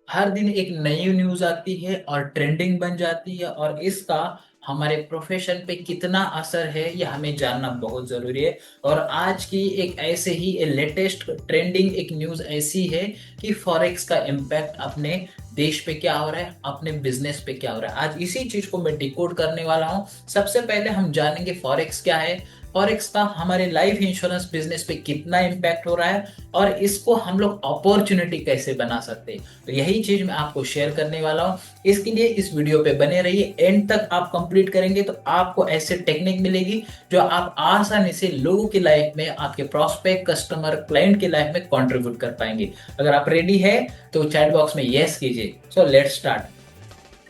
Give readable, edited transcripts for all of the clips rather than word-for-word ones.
हर दिन एक नई न्यूज आती है और ट्रेंडिंग बन जाती है, और इसका हमारे प्रोफेशन पे कितना असर है ये हमें जानना बहुत जरूरी है। और आज की एक ऐसे ही लेटेस्ट ट्रेंडिंग एक न्यूज ऐसी है कि फॉरेक्स का इम्पैक्ट अपने देश पे क्या हो रहा है, अपने बिजनेस पे क्या हो रहा है। आज इसी चीज को मैं डिकोड करने वाला हूँ। सबसे पहले हम जानेंगे फॉरेक्स क्या है, फॉरेक्स का हमारे लाइफ इंश्योरेंस बिजनेस पे कितना इम्पैक्ट हो रहा है, और इसको हम लोग अपॉर्चुनिटी कैसे बना सकते हैं। तो यही चीज मैं आपको शेयर करने वाला हूँ। इसके लिए इस वीडियो पे बने रहिए, एंड तक आप कंप्लीट करेंगे तो आपको ऐसे टेक्निक मिलेगी जो आप आसानी से लोगों की लाइफ में, आपके प्रोस्पेक्ट कस्टमर क्लाइंट की लाइफ में कंट्रीब्यूट कर पाएंगे। अगर आप रेडी है तो चैट बॉक्स में यस कीजिए। So let's start.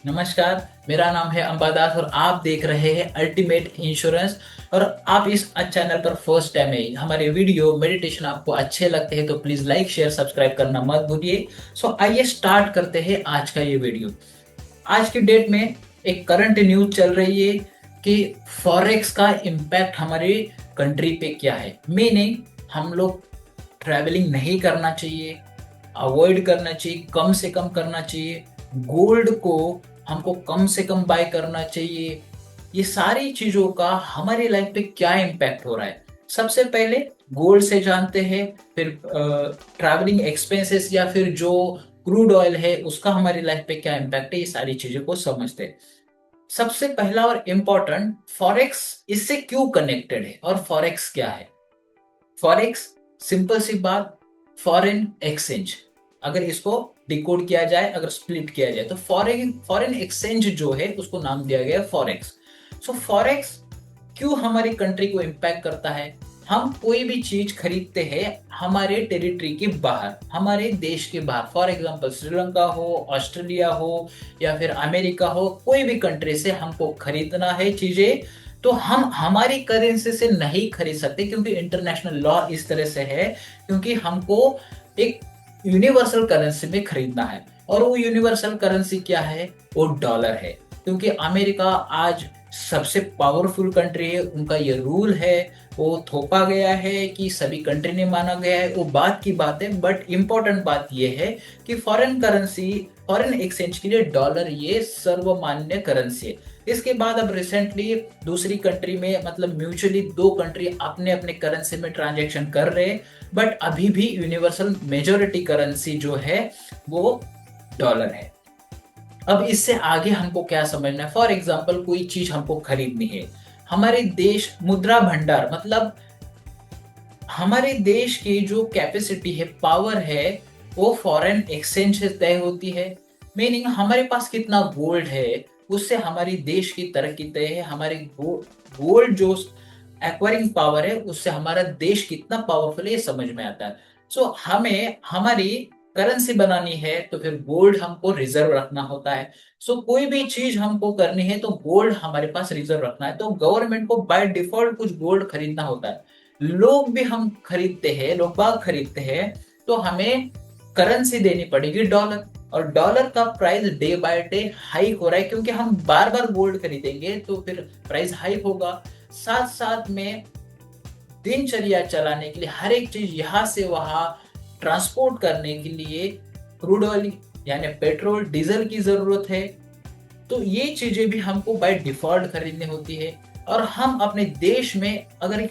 नमस्कार, मेरा नाम है अंबादास और आप देख रहे हैं अल्टीमेट इंश्योरेंस। और आप इस चैनल पर फर्स्ट टाइम है, हमारे वीडियो मेडिटेशन आपको अच्छे लगते हैं तो प्लीज लाइक शेयर सब्सक्राइब करना मत भूलिए। सो आइए स्टार्ट करते हैं आज का ये वीडियो। आज की डेट में एक करंट न्यूज चल रही है कि फॉरेक्स का इम्पैक्ट हमारे कंट्री पे क्या है। मीनिंग हम लोग ट्रैवलिंग नहीं करना चाहिए, अवॉइड करना चाहिए, कम से कम करना चाहिए। गोल्ड को हमको कम से कम बाय करना चाहिए। ये सारी चीजों का हमारी लाइफ पे क्या इम्पैक्ट हो रहा है, सबसे पहले गोल्ड से जानते हैं। फिर ट्रैवलिंग एक्सपेंसेस या फिर जो क्रूड ऑयल है उसका हमारी लाइफ पे क्या इम्पैक्ट है, ये सारी चीजों को समझते हैं। सबसे पहला और इम्पोर्टेंट, फॉरेक्स इससे क्यों कनेक्टेड है और फॉरेक्स क्या है। फॉरेक्स सिंपल सी बात, फॉरेन एक्सचेंज। अगर इसको डिकोड किया जाए, अगर स्प्लिट किया जाए तो फॉरेन फॉरेन एक्सचेंज जो है उसको नाम दिया गया है फॉरेक्स। सो फॉरेक्स क्यों हमारी कंट्री को इम्पैक्ट करता है। हम कोई भी चीज खरीदते हैं हमारे टेरिटरी के बाहर, हमारे देश के बाहर, फॉर एग्जांपल श्रीलंका हो, ऑस्ट्रेलिया हो या फिर अमेरिका हो, कोई भी कंट्री से हमको खरीदना है चीजें, तो हम हमारी करेंसी से नहीं खरीद सकते क्योंकि इंटरनेशनल लॉ इस तरह से है। क्योंकि हमको एक यूनिवर्सल करेंसी में खरीदना है, और वो यूनिवर्सल करेंसी क्या है, वो डॉलर है। क्योंकि अमेरिका आज सबसे पावरफुल कंट्री है, उनका ये रूल है, वो थोपा गया है कि सभी कंट्री ने माना गया है, वो बात की बात है। बट इम्पोर्टेंट बात ये है कि फॉरेन करेंसी, फॉरेन एक्सचेंज के लिए डॉलर ये सर्वमान्य करेंसी है। इसके बाद अब रिसेंटली दूसरी कंट्री में, मतलब म्यूचुअली दो कंट्री अपने अपने करेंसी में ट्रांजेक्शन कर रहे हैं, बट अभी भी यूनिवर्सल मेजोरिटी करेंसी जो है वो डॉलर है। अब इससे आगे हमको क्या समझना है, फॉर एग्जाम्पल कोई चीज हमको खरीदनी है, हमारे देश मुद्रा भंडार, मतलब हमारे देश की जो कैपेसिटी है, पावर है, वो फॉरेन एक्सचेंज से तय होती है। मीनिंग हमारे पास कितना गोल्ड है उससे हमारी देश की तरक्की तय है। हमारे गोल्ड जो एक्वायरिंग पावर है उससे हमारा देश कितना पावरफुल है ये समझ में आता है। सो हमें हमारी करेंसी बनानी है तो फिर गोल्ड हमको रिजर्व रखना होता है। सो कोई भी चीज हमको करनी है तो गोल्ड हमारे पास रिजर्व रखना है, तो गवर्नमेंट को बाय डिफॉल्ट कुछ गोल्ड खरीदना होता है। लोग भी हम खरीदते हैं, लोग बाग खरीदते हैं, तो हमें करेंसी देनी पड़ेगी डॉलर। और डॉलर का price day by day hike हो रहा है, क्योंकि हम बार बार गोल्ड खरीदेंगे तो फिर प्राइस हाइक होगा। साथ साथ में दिनचर्या चलाने के लिए हर एक चीज यहाँ से वहां ट्रांसपोर्ट करने के लिए क्रूड ऑयल यानी पेट्रोल डीजल की जरूरत है। तो ये चीजें भी हमको बाय डिफॉल्ट खरीदनी होती है। और हम अपने देश में अगर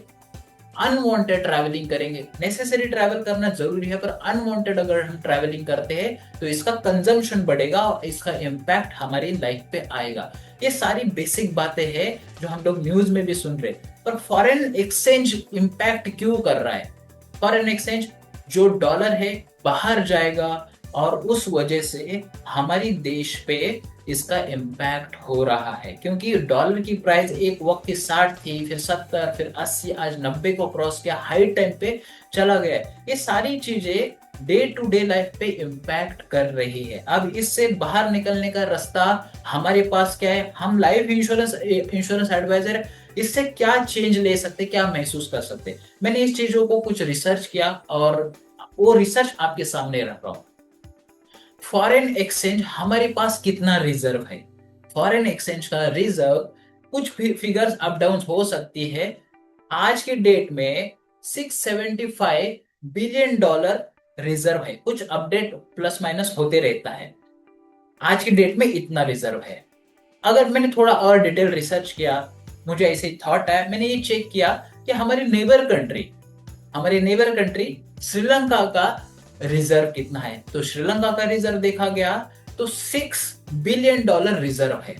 अनवांटेड ट्रैवलिंग करेंगे, नेसेसरी ट्रैवल करना जरूरी है, पर अनवांटेड अगर हम ट्रैवलिंग करते हैं तो इसका कंजम्पशन बढ़ेगा और इसका इम्पैक्ट हमारी लाइफ पे आएगा। ये सारी बेसिक बातें हैं जो हम लोग न्यूज में भी सुन रहे। पर फॉरेन एक्सचेंज इम्पैक्ट क्यों कर रहा है। फॉरेन एक्सचेंज जो डॉलर है बाहर जाएगा, और उस वजह से हमारी देश पे इसका इम्पैक्ट हो रहा है। क्योंकि डॉलर की प्राइस एक वक्त की 60 थी, फिर 70, फिर 80, आज 90 को क्रॉस किया, हाई टाइम पे चला गया। ये सारी चीजें डे टू डे लाइफ पे इम्पैक्ट कर रही है। अब इससे बाहर निकलने का रास्ता हमारे पास क्या है, हम लाइफ इंश्योरेंस एडवाइजर, इससे क्या चेंज ले सकते, क्या महसूस कर सकते। मैंने इस चीजों को कुछ रिसर्च किया और वो रिसर्च आपके सामने रख रहा हूँ। फॉरेन एक्सचेंज हमारे पास कितना रिजर्व है, फॉरेन एक्सचेंज का रिजर्व कुछ फिगर्स अप डाउन हो सकती है। आज के डेट में 675 बिलियन डॉलर रिजर्व है। कुछ अपडेट प्लस माइनस होते रहता है, आज की डेट में इतना रिजर्व है। अगर मैंने थोड़ा और डिटेल रिसर्च किया, मुझे ऐसे थॉट आया, मैंने ये चेक किया कि हमारी नेबर कंट्री श्रीलंका का रिजर्व कितना है। तो श्रीलंका का रिजर्व देखा गया तो $6 बिलियन रिजर्व है।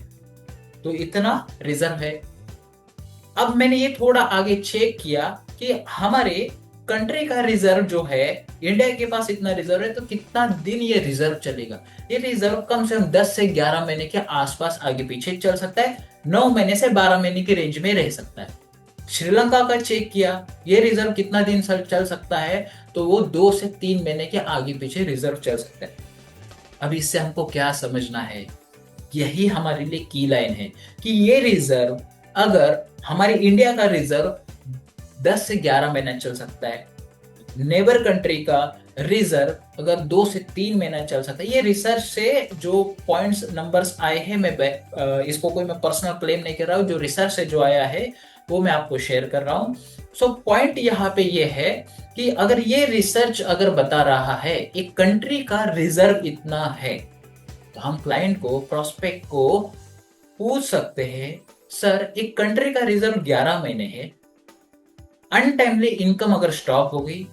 तो इतना रिजर्व है। अब मैंने ये थोड़ा आगे चेक किया कि हमारे कंट्री का रिजर्व जो है, इंडिया के पास इतना रिजर्व है तो कितना दिन ये रिजर्व चलेगा। ये रिजर्व कम से कम 10 से 11 महीने के आसपास आगे पीछे चल सकता है, 9 महीने से 12 महीने की रेंज में रह सकता है। श्रीलंका का चेक किया, ये रिजर्व कितना दिन चल सकता है, तो वो 2 से 3 महीने के आगे पीछे रिजर्व चल सकता है। अब इससे हमको क्या समझना है, यही हमारे लिए की लाइन है कि ये रिजर्व, अगर हमारे इंडिया का रिजर्व 10 से 11 महीना चल सकता है, नेबर कंट्री का रिजर्व अगर 2 से 3 महीना चल सकता है। ये रिसर्च से जो पॉइंट्स नंबर्स आए हैं, मैं इसको कोई मैं पर्सनल क्लेम नहीं कर रहा हूँ, जो रिसर्च से जो आया है वो मैं आपको शेयर कर रहा हूँ। सो पॉइंट यहाँ पे ये है कि अगर ये रिसर्च अगर बता रहा है एक कंट्री का रिजर्व इतना है, तो हम क्लाइंट को, प्रोस्पेक्ट को पूछ सकते हैं, सर एक कंट्री का रिजर्व 11 महीने है, अनटाइमली इनकम अगर स्टॉप हो गई,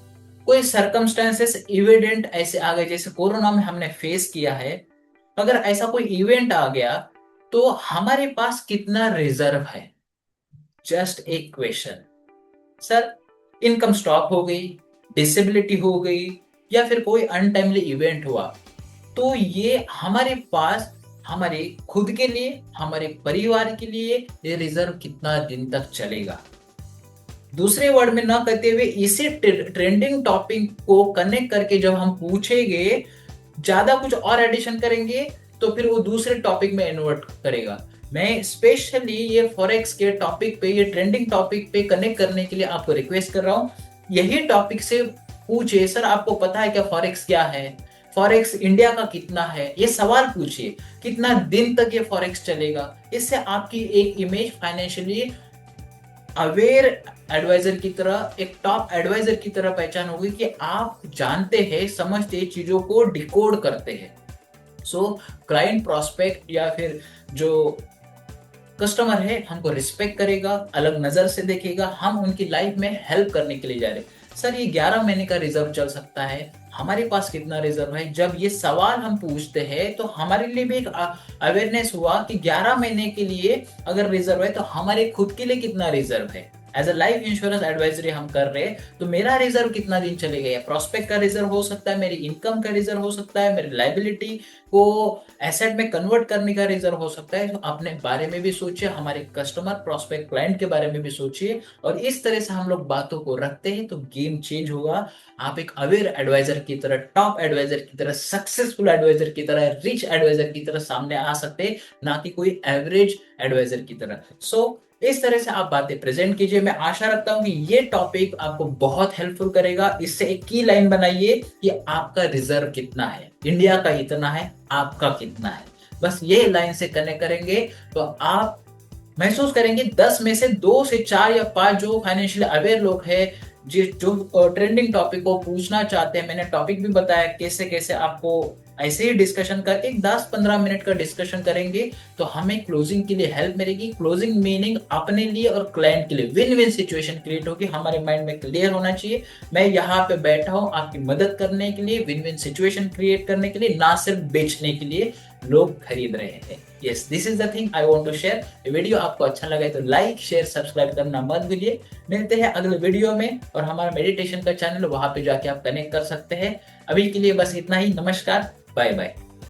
कोई सर्कमस्टेंसेस इवेंट ऐसे आ गए जैसे कोरोना में हमने फेस किया है, अगर ऐसा कोई इवेंट आ गया तो हमारे पास कितना रिजर्व है। जस्ट एक क्वेश्चन, सर इनकम स्टॉप हो गई, डिसेबिलिटी हो गई, या फिर कोई अनटाइमली इवेंट हुआ, तो ये हमारे पास हमारे खुद के लिए, हमारे परिवार के लिए ये रिजर्व कितना दिन तक चलेगा। दूसरे वर्ड में ना कहते हुए इसी ट्रेंडिंग टॉपिक को कनेक्ट करके जब हम पूछेंगे, ज्यादा कुछ और एडिशन करेंगे तो फिर वो दूसरे टॉपिक में इन्वर्ट करेगा। मैं स्पेशली ये फॉरेक्स के टॉपिक पे, ये ट्रेंडिंग टॉपिक पे कनेक्ट करने के लिए आपको रिक्वेस्ट कर रहा हूँ, यही टॉपिक से पूछिए, सर आपको पता है क्या फॉरेक्स क्या है, फॉरेक्स इंडिया का कितना है, ये सवाल पूछिए, कितना दिन तक ये फॉरेक्स चलेगा। इससे आपकी एक इमेज फाइनेंशियली अवेयर एडवाइजर की तरह, एक टॉप एडवाइजर की तरह पहचान होगी कि आप जानते हैं, समझते हैं, चीजों को डिकोड करते हैं। सो क्लाइंट, प्रोस्पेक्ट या फिर जो कस्टमर है हमको रिस्पेक्ट करेगा, अलग नजर से देखेगा, हम उनकी लाइफ में हेल्प करने के लिए जा रहे हैं। सर ये 11 महीने का रिजर्व चल सकता है, हमारे पास कितना रिजर्व है। जब ये सवाल हम पूछते हैं तो हमारे लिए भी एक अवेयरनेस हुआ कि 11 महीने के लिए अगर रिजर्व है तो हमारे खुद के लिए कितना रिजर्व है। As a life insurance advisory हम कर रहे हैं तो मेरा रिजर्व कितना दिन चलेगा, या प्रोस्पेक्ट का रिजर्व हो सकता है, मेरी इनकम का रिजर्व हो सकता है, मेरी लाइबिलिटी को एसेट में कन्वर्ट करने का रिजर्व हो सकता है। तो अपने बारे में भी सोचिए, हमारे कस्टमर, प्रोस्पेक्ट, क्लाइंट के बारे में भी सोचिए, और इस तरह से हम लोग बातों को रखते हैं तो गेम चेंज होगा। आप एक अवेयर एडवाइजर की तरह, टॉप एडवाइजर की तरह, सक्सेसफुल एडवाइजर की तरह, रिच एडवाइजर की तरह सामने आ सकते हैं, ना कि कोई एवरेज एडवाइजर की तरह। सो इस तरह से आप बातें प्रेजेंट कीजिए। मैं आशा रखता हूं कि ये टॉपिक आपको बहुत हेल्पफुल करेगा। इससे एक की लाइन बनाइए कि आपका रिजर्व कितना है, इंडिया का इतना है, आपका कितना है। बस ये लाइन से कनेक्ट करेंगे तो आप महसूस करेंगे 10 में से 2 से 4 या 5 जो फाइनेंशियली अवेयर लोग हैं, जो ट्रेंडिंग टॉपिक को पूछना चाहते हैं, मैंने टॉपिक भी बताया कैसे कैसे आपको ऐसे ही डिस्कशन करके 10-15 मिनट का डिस्कशन करेंगे तो हमें क्लोजिंग के लिए हेल्प मिलेगी। क्लोजिंग मीनिंग अपने लिए और क्लाइंट के लिए विन विन सिचुएशन क्रिएट होगी, हमारे माइंड में क्लियर होना चाहिए। मैं यहाँ पे बैठा हूँ आपकी मदद करने के लिए, विन विन सिचुएशन क्रिएट करने के लिए, ना सिर्फ बेचने के लिए लोग खरीद रहे हैं। Yes, this is the thing I want to share. Video आपको अच्छा लगा है तो लाइक, शेयर, सब्सक्राइब करना मत भूलिए। मिलते हैं अगले वीडियो में, और हमारा मेडिटेशन का चैनल वहां पे जाके आप कनेक्ट कर सकते हैं। अभी के लिए बस इतना ही। नमस्कार, बाय बाय।